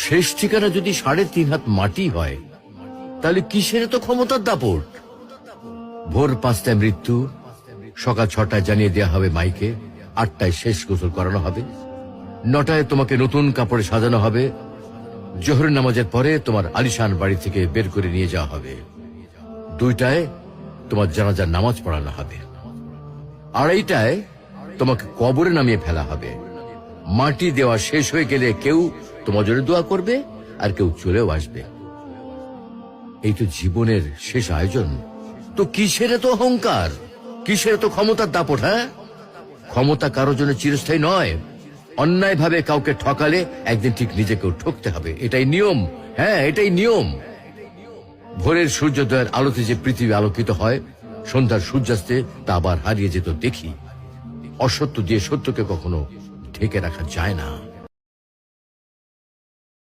শেষ ঠিকানা যদি 3.5 হাত মাটি হয়, তাহলে কিসের তো ক্ষমতার দাপট? ভোর 5টায় মৃত্যু, সকাল 6টায় জানিয়ে দেওয়া হবে মাইকে, 8টায় শেষ গোসল করানো হবে, 9টায় তোমাকে নতুন কাপড়ে সাজানো হবে, জোহরের নামাজের পরে তোমার আলিশান বাড়ি থেকে বের করে নিয়ে যাওয়া হবে, 2টায় তোমার জানাজার নামাজ পড়ানো হবে, 2:30টায় তোমাকে কবরে নামিয়ে ফেলা হবে। মাটি দেওয়া শেষ হয়ে গেলে কেউ তোমার জন্য দোয়া করবে, আর কেউ চলেও আসবে। এই তো জীবনের শেষ আয়োজন। তো কিসের তো অহংকার, কিসের তো ক্ষমতার দাপট? হ্যাঁ, ক্ষমতা কারোর জন্য চিরস্থায়ী নয়। অন্যায় ভাবে কাউকে ঠকালে একদিন ঠিক নিজেকেও ঠকতে হবে, এটাই নিয়ম। হ্যাঁ, এটাই নিয়ম। ভোরের সূর্যোদয়ের আলোতে যে পৃথিবী আলোকিত হয়, সন্ধ্যার সূর্যাস্তে তা আবার হারিয়ে যেত দেখি। অসত্য দিয়ে সত্যকে কখনো ঢেকে রাখা যায় না।